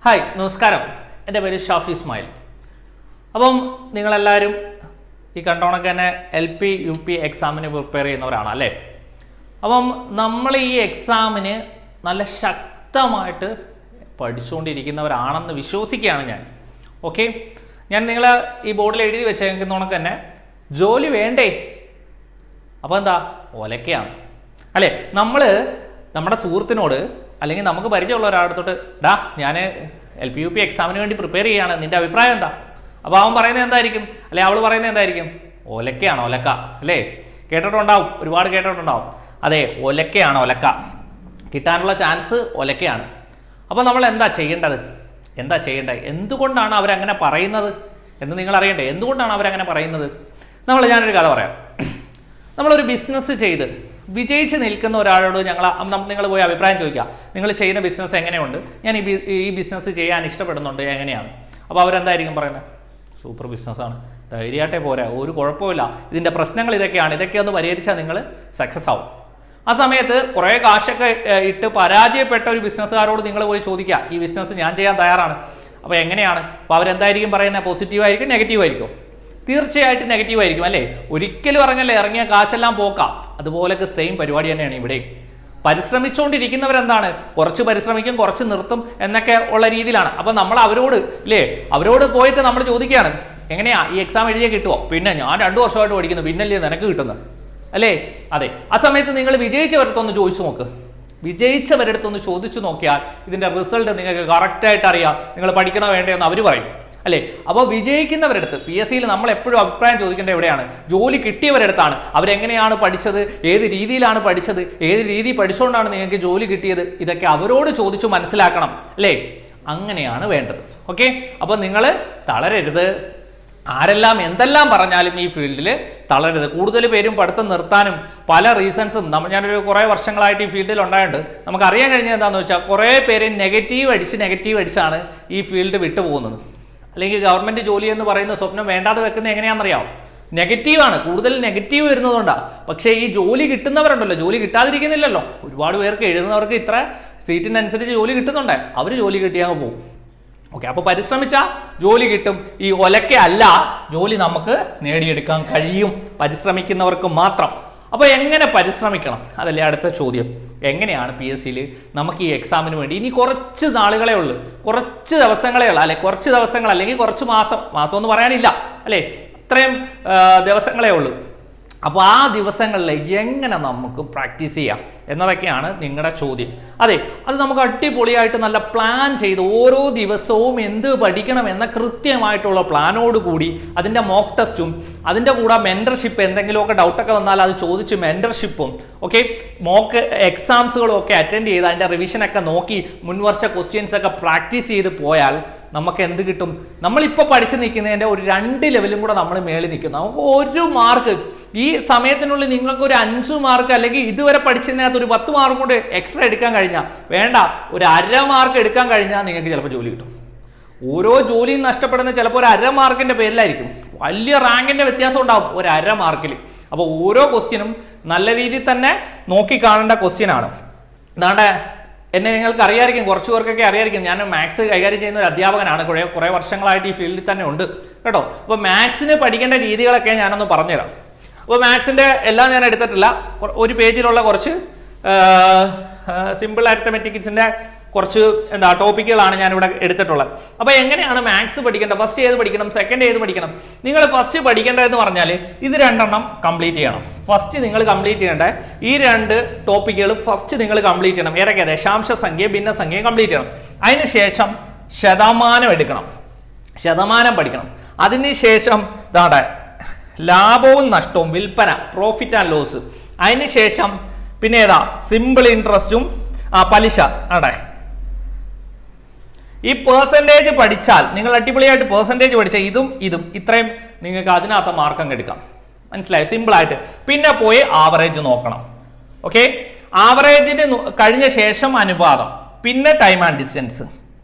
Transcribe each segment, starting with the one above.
Hi നമസ്കാരം, എൻ്റെ പേര് ഷാഫി ഇസ്മായിൽ. അപ്പം നിങ്ങളെല്ലാവരും ഈ കണ്ടോണക്ക് തന്നെ LP UP എക്സാമിന് പ്രിപ്പയർ ചെയ്യുന്നവരാണ് അല്ലേ? അപ്പം നമ്മൾ ഈ എക്സാമിന് നല്ല ശക്തമായിട്ട് പഠിച്ചുകൊണ്ടിരിക്കുന്നവരാണെന്ന് വിശ്വസിക്കുകയാണ് ഞാൻ. ഓക്കെ, ഞാൻ നിങ്ങളെ ഈ ബോർഡിൽ എഴുതി വെച്ചേക്കുന്നോണക്ക് തന്നെ ജോലി വേണ്ടേ? അപ്പോൾ എന്താ ഒലക്കയാണ് അല്ലേ? നമ്മൾ നമ്മുടെ സുഹൃത്തിനോട് അല്ലെങ്കിൽ നമുക്ക് പരിചയമുള്ള ഒരാളത്തോട്ട് ഡാ ഞാൻ LP UP എക്സാമിന് വേണ്ടി പ്രിപ്പയർ ചെയ്യുകയാണ്, നിൻ്റെ അഭിപ്രായം എന്താ? അപ്പോൾ അവൻ പറയുന്നത് എന്തായിരിക്കും, അല്ലെ അവൾ പറയുന്നത് എന്തായിരിക്കും? ഒലക്കയാണ് ഒലക്ക അല്ലേ? കേട്ടിട്ടുണ്ടാവും, ഒരുപാട് കേട്ടിട്ടുണ്ടാവും. അതെ, ഒലക്കയാണ് ഒലക്ക, കിട്ടാനുള്ള ചാൻസ് ഒലക്കയാണ്. അപ്പോൾ നമ്മൾ എന്താ ചെയ്യേണ്ടത്? എന്തുകൊണ്ടാണ് അവരങ്ങനെ പറയുന്നത് എന്ന് നിങ്ങൾ അറിയണ്ടേ? എന്തുകൊണ്ടാണ് അവരങ്ങനെ പറയുന്നത്? ഞാനൊരു കഥ പറയാം. നമ്മളൊരു ബിസിനസ് ചെയ്ത് വിജയിച്ച് നിൽക്കുന്ന ഒരാളോട് നിങ്ങൾ പോയി അഭിപ്രായം ചോദിക്കുക, നിങ്ങൾ ചെയ്യുന്ന ബിസിനസ് എങ്ങനെയുണ്ട്, ഞാൻ ഈ ബിസിനസ് ചെയ്യാൻ ഇഷ്ടപ്പെടുന്നുണ്ട്, എങ്ങനെയാണ്? അപ്പോൾ അവരെന്തായിരിക്കും പറയുന്നത്? സൂപ്പർ ബിസിനസ്സാണ്, ധൈര്യമായിട്ടേ പോരാ, ഒരു കുഴപ്പമില്ല, ഇതിൻ്റെ പ്രശ്നങ്ങൾ ഇതൊക്കെയാണ്, ഇതൊക്കെ ഒന്ന് പരിഹരിച്ചാൽ നിങ്ങൾ സക്സസ് ആവും. ആ സമയത്ത് കുറേ കാശൊക്കെ ഇട്ട് പരാജയപ്പെട്ട ഒരു ബിസിനസ്സുകാരോട് നിങ്ങൾ പോയി ചോദിക്കുക, ഈ ബിസിനസ് ഞാൻ ചെയ്യാൻ തയ്യാറാണ്, അപ്പോൾ എങ്ങനെയാണ്? അപ്പോൾ അവരെന്തായിരിക്കും പറയുന്നത്? പോസിറ്റീവായിരിക്കും, നെഗറ്റീവായിരിക്കും? തീർച്ചയായിട്ടും നെഗറ്റീവ് ആയിരിക്കും അല്ലേ? ഒരിക്കലും ഇറങ്ങിയ കാശെല്ലാം പോക്കാം. അതുപോലൊക്കെ സെയിം പരിപാടി തന്നെയാണ് ഇവിടെ. പരിശ്രമിച്ചുകൊണ്ടിരിക്കുന്നവരെന്താണ്, കുറച്ച് പരിശ്രമിക്കും, കുറച്ച് നിർത്തും എന്നൊക്കെ ഉള്ള രീതിയിലാണ്. അപ്പം നമ്മൾ അവരോട് പോയിട്ട് നമ്മൾ ചോദിക്കുകയാണ്, എങ്ങനെയാ ഈ എക്സാം എഴുതിയാൽ കിട്ടുമോ? പിന്നെ ഞാൻ 2 വർഷമായിട്ട് പഠിക്കുന്നു, പിന്നല്ലേ നിനക്ക് കിട്ടുന്നത് അല്ലേ? അതെ, ആ സമയത്ത് നിങ്ങൾ വിജയിച്ചവരടുത്തൊന്ന് ചോദിച്ചു നോക്കിയാൽ ഇതിൻ്റെ റിസൾട്ട് നിങ്ങൾക്ക് കറക്റ്റായിട്ട് അറിയാം. നിങ്ങൾ പഠിക്കണോ വേണ്ടതെന്ന് അവർ പറയും അല്ലേ? അപ്പോൾ വിജയിക്കുന്നവരടുത്ത് PSCയിൽ നമ്മൾ എപ്പോഴും അഭിപ്രായം ചോദിക്കേണ്ടത് എവിടെയാണ്? ജോലി കിട്ടിയവരടുത്താണ്. അവരെങ്ങനെയാണ് പഠിച്ചത്, ഏത് രീതിയിലാണ് പഠിച്ചത്, ഏത് രീതി പഠിച്ചുകൊണ്ടാണ് നിങ്ങൾക്ക് ജോലി കിട്ടിയത്, ഇതൊക്കെ അവരോട് ചോദിച്ചു മനസ്സിലാക്കണം അല്ലേ? അങ്ങനെയാണ് വേണ്ടത്. ഓക്കെ, അപ്പോൾ നിങ്ങൾ തളരരുത്. ആരെല്ലാം എന്തെല്ലാം പറഞ്ഞാലും ഈ ഫീൽഡിൽ തളരരുത്. കൂടുതൽ പേരും പഠിത്തം നിർത്താനും പല റീസൺസും ഞാനൊരു കുറേ വർഷങ്ങളായിട്ട് ഈ ഫീൽഡിൽ ഉണ്ടായിട്ടുണ്ട്. നമുക്കറിയാൻ കഴിഞ്ഞത് എന്താണെന്ന് വെച്ചാൽ കുറേ പേര് നെഗറ്റീവ് അടിച്ചാണ് ഈ ഫീൽഡ് വിട്ടുപോകുന്നത്. അല്ലെങ്കിൽ ഗവൺമെൻറ് ജോലി എന്ന് പറയുന്ന സ്വപ്നം വേണ്ടാതെ വെക്കുന്നത് എങ്ങനെയാണെന്നറിയാം? നെഗറ്റീവാണ്, കൂടുതൽ നെഗറ്റീവ് വരുന്നതുകൊണ്ടാണ്. പക്ഷേ ഈ ജോലി കിട്ടുന്നവരുണ്ടല്ലോ, ജോലി കിട്ടാതിരിക്കുന്നില്ലല്ലോ. ഒരുപാട് പേർക്ക് എഴുതുന്നവർക്ക് ഇത്ര സീറ്റിനനുസരിച്ച് ജോലി കിട്ടുന്നുണ്ട്, അവർ ജോലി കിട്ടിയാൽ പോകും. ഓക്കെ, അപ്പോൾ പരിശ്രമിച്ചാൽ ജോലി കിട്ടും. ഈ ഒലക്കയല്ല, ജോലി നമുക്ക് നേടിയെടുക്കാൻ കഴിയും, പരിശ്രമിക്കുന്നവർക്ക് മാത്രം. അപ്പോൾ എങ്ങനെ പരിശ്രമിക്കണം? അതല്ലേ അടുത്ത ചോദ്യം. എങ്ങനെയാണ് PSCയിൽ നമുക്ക് ഈ എക്സാമിന് വേണ്ടി ഇനി കുറച്ച് നാളുകളേ ഉള്ളൂ, കുറച്ച് ദിവസങ്ങളേ ഉള്ളൂ അല്ലെ? കുറച്ച് ദിവസങ്ങൾ അല്ലെങ്കിൽ കുറച്ച് മാസം എന്ന് പറയാനില്ല അല്ലേ? ഇത്രയും ദിവസങ്ങളേ ഉള്ളൂ. അപ്പോൾ ആ ദിവസങ്ങളിൽ എങ്ങനെ നമുക്ക് പ്രാക്ടീസ് ചെയ്യാം എന്നതൊക്കെയാണ് നിങ്ങളുടെ ചോദ്യം. അതെ, അത് നമുക്ക് അടിപൊളിയായിട്ട് നല്ല പ്ലാൻ ചെയ്ത് ഓരോ ദിവസവും എന്ത് പഠിക്കണം എന്ന കൃത്യമായിട്ടുള്ള പ്ലാനോട് കൂടി അതിൻ്റെ മോക്ക് ടെസ്റ്റും അതിൻ്റെ കൂടെ മെൻറ്റർഷിപ്പ്, എന്തെങ്കിലുമൊക്കെ ഡൗട്ടൊക്കെ വന്നാൽ അത് ചോദിച്ച് മെൻറ്റർഷിപ്പും ഓക്കെ മോക്ക് എക്സാംസുകളും ഒക്കെ അറ്റൻഡ് ചെയ്ത് അതിൻ്റെ റിവിഷനൊക്കെ നോക്കി മുൻവർഷ ക്വസ്റ്റ്യൻസ് ഒക്കെ പ്രാക്ടീസ് ചെയ്ത് പോയാൽ നമുക്ക് എന്ത് കിട്ടും? നമ്മളിപ്പോൾ പഠിച്ചു നിൽക്കുന്നതിൻ്റെ ഒരു 2 ലെവലും കൂടെ നമ്മൾ മേളിൽ നിൽക്കുന്നു. നമുക്ക് 1 മാർക്ക് ഈ സമയത്തിനുള്ളിൽ നിങ്ങൾക്ക് ഒരു 5 മാർക്ക് അല്ലെങ്കിൽ ഇതുവരെ പഠിച്ചതിനകത്ത് ഒരു 10 മാർക്ക് കൊണ്ട് എക്സ്ട്രാ എടുക്കാൻ കഴിഞ്ഞാൽ, വേണ്ട ഒരു 1/2 മാർക്ക് എടുക്കാൻ കഴിഞ്ഞാൽ നിങ്ങൾക്ക് ചിലപ്പോൾ ജോലി കിട്ടും. ഓരോ ജോലിയും നഷ്ടപ്പെടുന്നത് ചിലപ്പോൾ ഒരു 1/2 മാർക്കിൻ്റെ പേരിലായിരിക്കും. വലിയ റാങ്കിൻ്റെ വ്യത്യാസം ഉണ്ടാവും ഒരു 1/2 മാർക്കിൽ. അപ്പോൾ ഓരോ ക്വസ്റ്റ്യനും നല്ല രീതിയിൽ തന്നെ നോക്കി കാണേണ്ട ക്വസ്റ്റ്യനാണ്. അതാണ്ട് എന്നെ നിങ്ങൾക്ക് അറിയാമായിരിക്കും, കുറച്ച് പേർക്കൊക്കെ അറിയാമായിരിക്കും, ഞാൻ മാത്സ് കൈകാര്യം ചെയ്യുന്ന ഒരു അധ്യാപകനാണ്. കുറേ വർഷങ്ങളായിട്ട് ഈ ഫീൽഡിൽ തന്നെ ഉണ്ട് കേട്ടോ. അപ്പോൾ മാത്സിന് പഠിക്കേണ്ട രീതികളൊക്കെ ഞാനൊന്ന് പറഞ്ഞുതരാം. അപ്പോൾ മാത്സിൻ്റെ എല്ലാം ഞാൻ എടുത്തിട്ടില്ല, ഒരു പേജിലുള്ള കുറച്ച് സിമ്പിൾ അരിത്തമെറ്റിക്സിൻ്റെ കുറച്ച് ടോപ്പിക്കുകളാണ് ഞാനിവിടെ എടുത്തിട്ടുള്ളത്. അപ്പോൾ എങ്ങനെയാണ് മാത്സ് പഠിക്കേണ്ടത്? ഫസ്റ്റ് ഏത് പഠിക്കണം, സെക്കൻഡ് ഏത് പഠിക്കണം? നിങ്ങൾ ഫസ്റ്റ് പഠിക്കേണ്ടതെന്ന് പറഞ്ഞാൽ ഇത് 2 കംപ്ലീറ്റ് ചെയ്യണം. ഫസ്റ്റ് നിങ്ങൾ കംപ്ലീറ്റ് ചെയ്യേണ്ട ഈ 2 ടോപ്പിക്കുകൾ ഫസ്റ്റ് നിങ്ങൾ കംപ്ലീറ്റ് ചെയ്യണം. ഏതൊക്കെ? ദശാംശ സംഖ്യ, ഭിന്നസംഖ്യ കംപ്ലീറ്റ് ചെയ്യണം. അതിനുശേഷം ശതമാനം എടുക്കണം, ശതമാനം പഠിക്കണം. അതിനുശേഷം ലാഭവും നഷ്ടവും, വിൽപ്പന, പ്രോഫിറ്റ് ആൻഡ് ലോസ്. അതിനുശേഷം പിന്നെ ഏതാ? സിമ്പിൾ ഇൻട്രസ്റ്റും പലിശ. ഈ പേഴ്സൻറ്റേജ് പഠിച്ചാൽ, നിങ്ങൾ അടിപൊളിയായിട്ട് പേഴ്സൻറ്റേജ് പഠിച്ചാൽ ഇതും ഇത്രയും നിങ്ങൾക്ക് അതിനകത്ത് മാർക്ക് എടുക്കാം. മനസ്സിലായോ? സിമ്പിളായിട്ട്. പിന്നെ പോയി ആവറേജ് നോക്കണം. ഓക്കെ, ആവറേജിന് കഴിഞ്ഞ ശേഷം അനുപാതം, പിന്നെ ടൈം ആൻഡ് ഡിസ്റ്റൻസ്,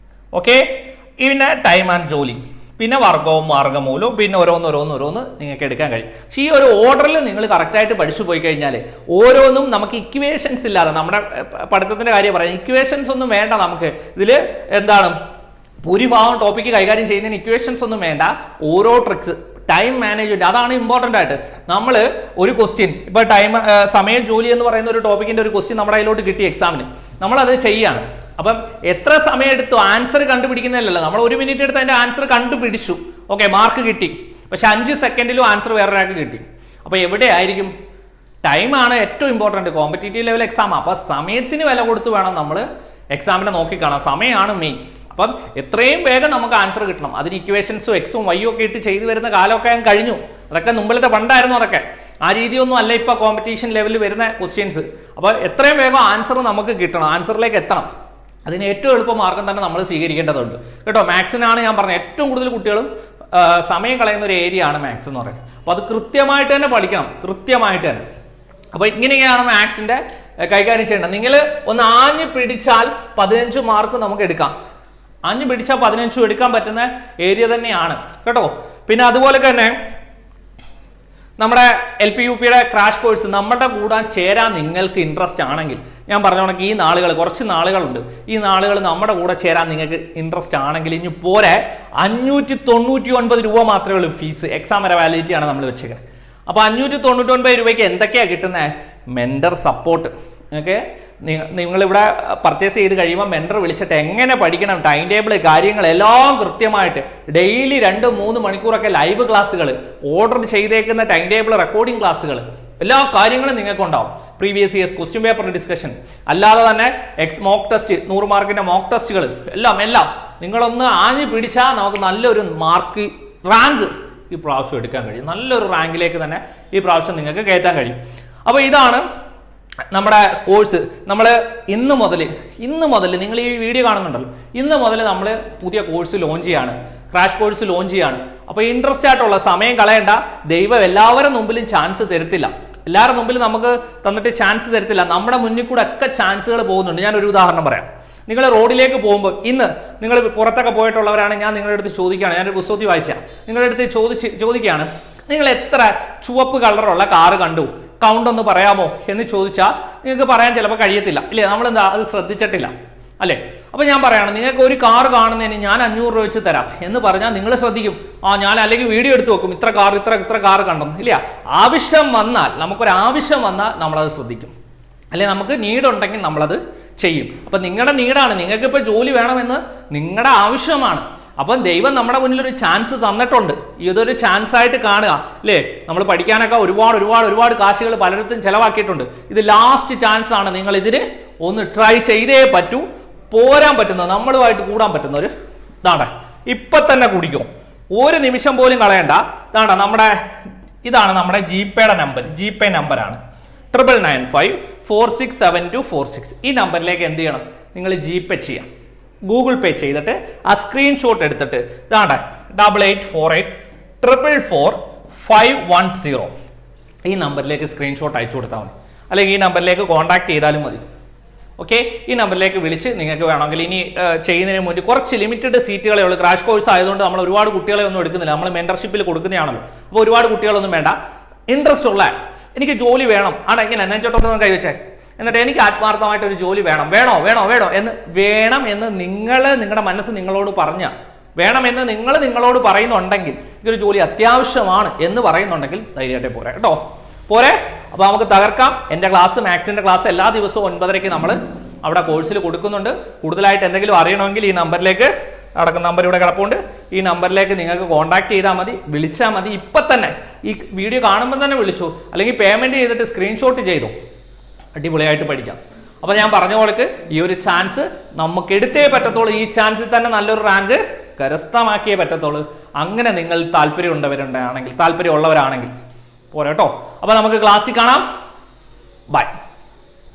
ഓക്കെ, പിന്നെ ടൈം ആൻഡ് ജോലി, പിന്നെ വർഗവും മാർഗമൂലവും, പിന്നെ ഓരോന്ന് നിങ്ങൾക്ക് എടുക്കാൻ കഴിയും. പക്ഷേ ഈ ഒരു ഓർഡറിൽ നിങ്ങൾ കറക്റ്റായിട്ട് പഠിച്ചു പോയി കഴിഞ്ഞാൽ ഓരോന്നും നമുക്ക് ഇക്വേഷൻസ് ഇല്ലാതെ, നമ്മുടെ പഠിത്തത്തിൻ്റെ കാര്യം പറയാം, ഇക്വേഷൻസ് ഒന്നും വേണ്ട നമുക്ക്. ഇതിൽ എന്താണ് ഭൂരിഭാഗം ടോപ്പിക്ക് കൈകാര്യം ചെയ്യുന്നതിന് ഇക്വേഷൻസ് ഒന്നും വേണ്ട, ഓരോ ട്രിക്സ്, ടൈം മാനേജ്മെന്റ്, അതാണ് ഇമ്പോർട്ടൻ്റ് ആയിട്ട്. നമ്മൾ ഒരു ക്വസ്റ്റ്യൻ ഇപ്പോൾ സമയ ജോലി എന്ന് പറയുന്ന ഒരു ടോപ്പിക്കിന്റെ ഒരു ക്വസ്റ്റ്യൻ നമ്മുടെ കയ്യിലോട്ട് കിട്ടി എക്സാമിന്, നമ്മളത് ചെയ്യാണ്. അപ്പം എത്ര സമയം എടുത്തു ആൻസർ കണ്ടുപിടിക്കുന്നില്ലല്ലോ, നമ്മൾ 1 മിനിറ്റ് എടുത്ത് അതിന്റെ ആൻസർ കണ്ടുപിടിച്ചു, ഓക്കെ, മാർക്ക് കിട്ടി. പക്ഷെ 5 സെക്കൻഡിലും ആൻസർ വേറൊരാൾക്ക് കിട്ടി. അപ്പൊ എവിടെയായിരിക്കും? ടൈമാണ് ഏറ്റവും ഇമ്പോർട്ടൻറ്റ് കോമ്പറ്റീറ്റീവ് ലെവൽ എക്സാം. അപ്പൊ സമയത്തിന് വില കൊടുത്ത് വേണം നമ്മൾ എക്സാമിനെ നോക്കിക്കാണാം. സമയമാണ് മെയിൻ. അപ്പം എത്രയും വേഗം നമുക്ക് ആൻസർ കിട്ടണം. അതിന് ഇക്വേഷൻസും എക്സും വൈയും ഒക്കെ ഇട്ട് ചെയ്തു വരുന്ന കാലമൊക്കെ കഴിഞ്ഞു. അതൊക്കെ മുമ്പിലത്തെ പണ്ടായിരുന്നു. അതൊക്കെ ആ രീതിയൊന്നും അല്ല ഇപ്പൊ കോമ്പറ്റീഷൻ ലെവലിൽ വരുന്ന ക്വസ്റ്റ്യൻസ്. അപ്പൊ എത്രയും വേഗം ആൻസർ നമുക്ക് കിട്ടണം, ആൻസറിലേക്ക് എത്തണം. അതിന് ഏറ്റവും എളുപ്പ മാർഗം തന്നെ നമ്മൾ സ്വീകരിക്കേണ്ടതുണ്ട് കേട്ടോ. മാത്സിനാണ് ഞാൻ പറഞ്ഞത് ഏറ്റവും കൂടുതൽ കുട്ടികളും സമയം കളയുന്ന ഒരു ഏരിയ ആണ് മാത്സ് എന്ന് പറയുന്നത്. അപ്പോൾ അത് കൃത്യമായിട്ട് തന്നെ പഠിക്കണം, കൃത്യമായിട്ട് തന്നെ. അപ്പോൾ ഇങ്ങനെയൊക്കെയാണ് മാത്സിന്റെ കൈകാര്യം ചെയ്യേണ്ടത്. നിങ്ങൾ ഒന്ന് ആഞ്ഞു പിടിച്ചാൽ 15 മാർക്ക് നമുക്ക് എടുക്കാം. ആഞ്ഞു പിടിച്ചാൽ 15 എടുക്കാൻ പറ്റുന്ന ഏരിയ തന്നെയാണ് കേട്ടോ. പിന്നെ അതുപോലെ തന്നെ നമ്മുടെ LP-UPയുടെ ക്രാഷ് കോഴ്സ് നമ്മുടെ കൂടെ ചേരാൻ നിങ്ങൾക്ക് ഇൻട്രസ്റ്റ് ആണെങ്കിൽ, ഞാൻ പറഞ്ഞോണെങ്കിൽ ഈ നാളുകൾ, കുറച്ച് നാളുകളുണ്ട്, ഈ നാളുകൾ നമ്മുടെ കൂടെ ചേരാൻ നിങ്ങൾക്ക് ഇൻട്രസ്റ്റ് ആണെങ്കിൽ ഇനി പോരെ 599 രൂപ മാത്രമേ ഉള്ളൂ ഫീസ്. എക്സാം വരെ വാലിഡിറ്റി ആണ് നമ്മൾ വെച്ചേക്കുന്നത്. അപ്പോൾ 599 രൂപയ്ക്ക് എന്തൊക്കെയാണ് കിട്ടുന്നത്? Mentor support. ഓക്കെ, നിങ്ങളിവിടെ പർച്ചേസ് ചെയ്ത് കഴിയുമ്പോൾ മെന്റർ വിളിച്ചിട്ട് എങ്ങനെ പഠിക്കണം, ടൈം ടേബിൾ, കാര്യങ്ങളെല്ലാം കൃത്യമായിട്ട് ഡെയിലി 2-3 മണിക്കൂറൊക്കെ ലൈവ് ക്ലാസ്സുകൾ, ഓർഡർ ചെയ്തേക്കുന്ന ടൈം ടേബിൾ റെക്കോർഡിംഗ് ക്ലാസ്സുകൾ, എല്ലാ കാര്യങ്ങളും നിങ്ങൾക്ക് ഉണ്ടാവും. Previous years question paper discussion, അല്ലാതെ തന്നെ മോക്ക് ടെസ്റ്റ്, 100 മാർക്കിന്റെ മോക്ക് ടെസ്റ്റുകൾ, എല്ലാം നിങ്ങളൊന്ന് ആഞ്ഞു പിടിച്ചാൽ നമുക്ക് നല്ലൊരു മാർക്ക് റാങ്ക് ഈ പ്രാവശ്യം എടുക്കാൻ കഴിയും. നല്ലൊരു റാങ്കിലേക്ക് തന്നെ ഈ പ്രാവശ്യം നിങ്ങൾക്ക് കയറ്റാൻ കഴിയും. അപ്പോൾ ഇതാണ് നമ്മുടെ കോഴ്സ്. നമ്മൾ ഇന്ന് മുതൽ നിങ്ങൾ ഈ വീഡിയോ കാണുന്നുണ്ടല്ലോ, ഇന്ന് മുതൽ നമ്മൾ പുതിയ കോഴ്സ് ലോഞ്ച് ചെയ്യാണ്, ക്രാഷ് കോഴ്സ് ലോഞ്ച് ചെയ്യാണ്. അപ്പോൾ ഇൻട്രസ്റ്റ് ആയിട്ടുള്ള, സമയം കളയേണ്ട. ദൈവം എല്ലാവരുടെ മുമ്പിലും ചാൻസ് തരത്തില്ല, എല്ലാവരുടെ മുമ്പിലും നമുക്ക് തന്നിട്ട് ചാൻസ് തരത്തില്ല. നമ്മുടെ മുന്നിൽ കൂടെ ഒക്കെ ചാൻസുകൾ പോകുന്നുണ്ട്. ഞാനൊരു ഉദാഹരണം പറയാം. നിങ്ങൾ റോഡിലേക്ക് പോകുമ്പോൾ, ഇന്ന് നിങ്ങൾ പുറത്തൊക്കെ പോയിട്ടുള്ളവരാണ്, ഞാൻ നിങ്ങളുടെ അടുത്ത് ചോദിക്കുകയാണ്, ഞാനൊരു പുസ്തകത്തിൽ വായിച്ച നിങ്ങളുടെ അടുത്ത് ചോദിക്കുകയാണ്, നിങ്ങൾ എത്ര ചുവപ്പ് കളറുള്ള കാറ് കണ്ടു, കൗണ്ട് ഒന്ന് പറയാമോ എന്ന് ചോദിച്ചാൽ നിങ്ങൾക്ക് പറയാൻ ചിലപ്പോൾ കഴിയത്തില്ല, ഇല്ലേ? നമ്മളെന്താ അത് ശ്രദ്ധിച്ചിട്ടില്ല, അല്ലേ? അപ്പോൾ ഞാൻ പറയാണ്, നിങ്ങൾക്ക് ഒരു കാർ കാണുന്നതിന് ഞാൻ 500 രൂപ വെച്ച് തരാം എന്ന് പറഞ്ഞാൽ നിങ്ങൾ ശ്രദ്ധിക്കും. ഞാൻ അല്ലെങ്കിൽ വീഡിയോ എടുത്ത് വെക്കും, ഇത്ര കാർ കണ്ടെന്ന്, ഇല്ല? ആവശ്യം വന്നാൽ, നമുക്കൊരു ആവശ്യം വന്നാൽ നമ്മളത് ശ്രദ്ധിക്കും, അല്ലെ? നമുക്ക് നീഡ് ഉണ്ടെങ്കിൽ നമ്മളത് ചെയ്യും. അപ്പം നിങ്ങളുടെ നീഡാണ്, നിങ്ങൾക്ക് ഇപ്പോൾ ജോലി വേണമെന്ന് നിങ്ങളുടെ ആവശ്യമാണ്. അപ്പം ദൈവം നമ്മുടെ മുന്നിൽ ഒരു ചാൻസ് തന്നിട്ടുണ്ട്. ഇതൊരു ചാൻസ് ആയിട്ട് കാണുക, അല്ലേ? നമ്മൾ പഠിക്കാനൊക്കെ ഒരുപാട് കാശുകൾ പലയിടത്തും ചിലവാക്കിയിട്ടുണ്ട്. ഇത് ലാസ്റ്റ് ചാൻസ് ആണ്. നിങ്ങൾ ഇതിന് ഒന്ന് ട്രൈ ചെയ്തേ പറ്റൂ. പോരാൻ പറ്റുന്ന, നമ്മളുമായിട്ട് കൂടാൻ പറ്റുന്ന ഒരു ഇതാണ്. ഇപ്പം തന്നെ കുടിക്കും, ഒരു നിമിഷം പോലും കളയണ്ട. ഇതാണ് നമ്മുടെ ജിപേയുടെ നമ്പർ. ജിപേ നമ്പറാണ് 9995467246. ഈ നമ്പറിലേക്ക് എന്ത് ചെയ്യണം? നിങ്ങൾ ജിപേ ചെയ്യാം. ഗൂഗിൾ പേ ചെയ്തിട്ട് ആ സ്ക്രീൻഷോട്ട് എടുത്തിട്ട് 8848444510 ഈ നമ്പറിലേക്ക് സ്ക്രീൻഷോട്ട് അയച്ചു കൊടുത്താൽ മതി. അല്ലെങ്കിൽ ഈ നമ്പറിലേക്ക് കോൺടാക്ട് ചെയ്താലും മതി. ഓക്കെ, ഈ നമ്പറിലേക്ക് വിളിച്ച് നിങ്ങൾക്ക് വേണമെങ്കിൽ ഇനി ചെയ്യുന്നതിന് മുന്നേ കുറച്ച് ലിമിറ്റഡ് സീറ്റുകളേ ഉള്ളൂ. ക്രാഷ് കോഴ്സ് ആയതുകൊണ്ട് നമ്മൾ ഒരുപാട് കുട്ടികളെ ഒന്നും എടുക്കുന്നില്ല. നമ്മൾ മെന്റർഷിപ്പിൽ കൊടുക്കുന്നതാണല്ലോ. അപ്പോൾ ഒരുപാട് കുട്ടികളൊന്നും വേണ്ട. ഇൻട്രസ്റ്റ് ഉള്ള, എനിക്ക് ജോലി വേണം, ഇങ്ങനെ നെഞ്ചോട്ടൊന്ന് കൈവച്ചേ, എന്നിട്ട് എനിക്ക് ആത്മാർത്ഥമായിട്ട് ഒരു ജോലി വേണം എന്ന് നിങ്ങളുടെ മനസ്സ് നിങ്ങളോട് വേണമെന്ന് നിങ്ങളോട് പറയുന്നുണ്ടെങ്കിൽ, ഇതൊരു ജോലി അത്യാവശ്യമാണ് എന്ന് പറയുന്നുണ്ടെങ്കിൽ ധൈര്യമായിട്ടേ പോരെ കേട്ടോ. പോരെ. അപ്പോൾ നമുക്ക് തകർക്കാം. എൻ്റെ ക്ലാസ്, മാത്സിൻ്റെ ക്ലാസ് എല്ലാ ദിവസവും 9:30 നമ്മൾ അവിടെ കോഴ്സിൽ കൊടുക്കുന്നുണ്ട്. കൂടുതലായിട്ട് എന്തെങ്കിലും അറിയണമെങ്കിൽ ഈ നമ്പറിലേക്ക്, നടക്കുന്ന നമ്പർ ഇവിടെ കിടപ്പുണ്ട്, ഈ നമ്പറിലേക്ക് നിങ്ങൾക്ക് കോൺടാക്ട് ചെയ്താൽ മതി, വിളിച്ചാൽ മതി. ഇപ്പം തന്നെ ഈ വീഡിയോ കാണുമ്പോൾ തന്നെ വിളിച്ചു, അല്ലെങ്കിൽ പേയ്മെൻറ്റ് ചെയ്തിട്ട് സ്ക്രീൻഷോട്ട് ചെയ്തു. അടിപൊളിയായിട്ട് പഠിക്കാം. അപ്പോൾ ഞാൻ പറഞ്ഞ പോലെ ഈ ഒരു ചാൻസ് നമുക്ക് എടുത്തേ പറ്റത്തുള്ളൂ. ഈ ചാൻസിൽ തന്നെ നല്ലൊരു റാങ്ക് കരസ്ഥമാക്കിയേ പറ്റത്തുള്ളൂ. അങ്ങനെ നിങ്ങൾ താല്പര്യമുള്ളവരാണെങ്കിൽ പോരെ കേട്ടോ. അപ്പോൾ നമുക്ക് ക്ലാസ്സിൽ കാണാം. ബൈ.